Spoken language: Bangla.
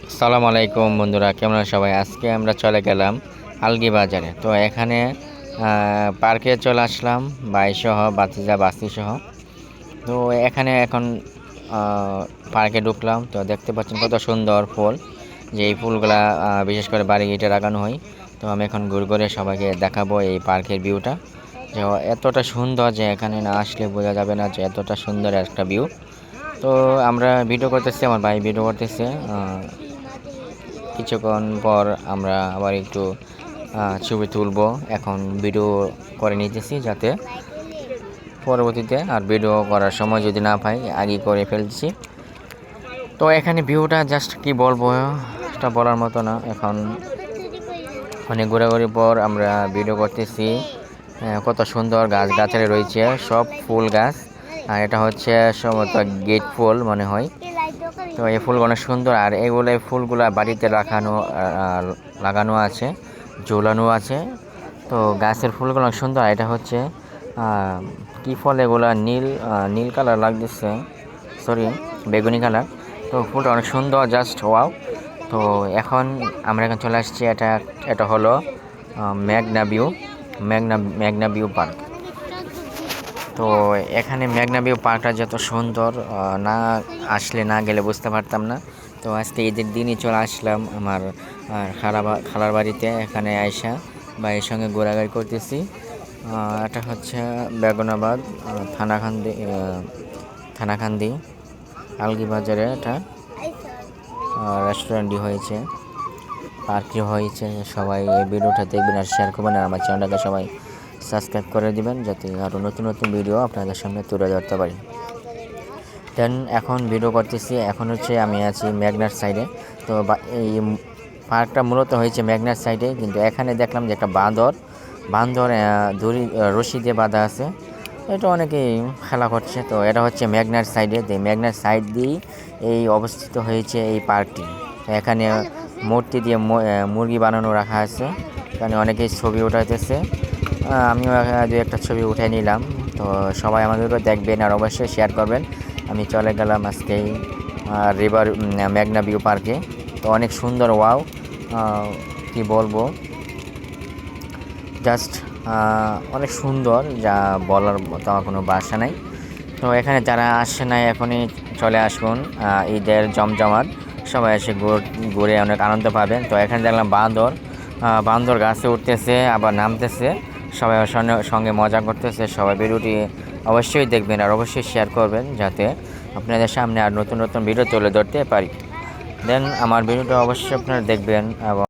আসসালামু আলাইকুম বন্ধুরা, কেমন আছেন সবাই? আজকে আমরা চলে গেলাম আলগি বাজারে। তো এখানে পার্কে চলে আসলাম ভাইসহ, বাতিজা বাস্তিসহ। তো এখানে এখন পার্কে ঢুকলাম। তো দেখতে পাচ্ছেন কত সুন্দর ফুল, যে এই ফুলগুলা বিশেষ করে বাড়ি গেটে লাগানো হয়। তো আমি এখন ঘুরে ঘুরে সবাইকে দেখাবো এই পার্কের ভিউটা, যে এতটা সুন্দর যে এখানে না আসলে বোঝা যাবে না যে এতটা সুন্দর একটা ভিউ। তো আমরা ভিডিও করতেছি, আমার ভাই ভিডিও করতেছে। কিছুক্ষণ পর আমরা আবার একটু ছবি তুলবো। এখন ভিডিও করে নিতেছি, যাতে পরবর্তীতে আর ভিডিও করার সময় যদি না পাই আগে করে ফেলছি। তো এখানে ভিউটা জাস্ট কি বলবো, এটা বলার মতো না। এখন অনেক ঘোরাঘুরি পর আমরা ভিডিও করতেছি। কত সুন্দর গাছগাছালি রয়েছে, সব ফুল গাছ। আর এটা হচ্ছে সম্ভবত গেট ফুল মনে হয়। তো এই ফুল অনেক সুন্দর, আর এগুলো ফুলগুলা বাড়িতে লাগানো আছে, ঝোলানো আছে। তো গাছের ফুলগুলো অনেক সুন্দর। এটা হচ্ছে কি ফল, এগুলা নীল নীল কালার লাগতেছে, সরি বেগুনি কালার। তো ফুলটা অনেক সুন্দর, জাস্ট ওয়াও। তো এখন আমরা এখন চলে আসছি, এটা হলো মেঘনা ভিউ পার্ক। তো এখানে মেঘনা ভিউ পার্কটা যত সুন্দর, না আসলে না গেলে বুঝতে পারতাম না। তো আজকে ঈদের দিনই চলে আসলাম আমার খালার বাড়িতে। এখানে আয়সা ভাইয়ের সঙ্গে ঘোরাঘুরি করতেছি। এটা হচ্ছে বেগুনাবাদ থানাখান্দি আলগি বাজারে। এটা রেস্টুরেন্টই হয়েছে, পার্কই হয়েছে। সবাই এই ভিডিওটা দেখবেন আর শেয়ার করবেন, আর আমার চ্যানেলটাকে সবাই সাবস্ক্রাইব করে দিবেন, যাতে আরও নতুন নতুন ভিডিও আপনাদের সামনে তুলে ধরতে পারি। দেন এখন ভিডিও করতেছি, এখন হচ্ছে আমি আছি মেঘনার সাইডে। তো এই পার্কটা মূলত হয়েছে মেঘনার সাইডে, কিন্তু এখানে দেখলাম যে একটা বাঁদর দড়ি রশি দিয়ে বাঁধা আছে। এটা অনেকেই খেলা করছে। তো এটা হচ্ছে মেঘনার সাইডে, মেঘনার সাইড দিয়েই এই অবস্থিত হয়েছে এই পার্কটি। তো এখানে মূর্তি দিয়ে মুরগি বানানো রাখা আছে। এখানে অনেকেই ছবি উঠাইতেছে, আমিও দু একটা ছবি উঠে নিলাম। তো সবাই আমাদেরও দেখবেন আর অবশ্যই শেয়ার করবেন। আমি চলে গেলাম আজকেই মেঘনা ভিউ পার্কে। তো অনেক সুন্দর, ওয়াও, কি বলবো, জাস্ট অনেক সুন্দর, যা বলার মতো আমার কোনো ভাষা নাই। তো এখানে যারা আসে নাই এখনই চলে আসুন, ঈদের জমজমাট, সবাই এসে ঘুরে অনেক আনন্দ পাবেন। তো এখানে দেখলাম বান্দর গাছে উঠতেছে আবার নামতেছে, সবাই সঙ্গে মজা করতেছে। সবাই ভিডিওটি অবশ্যই দেখবেন আর অবশ্যই শেয়ার করবেন, যাতে আপনাদের সামনে আর নতুন নতুন ভিডিও তুলে ধরতে পারি। দেন আমার ভিডিওটা অবশ্যই আপনারা দেখবেন এবং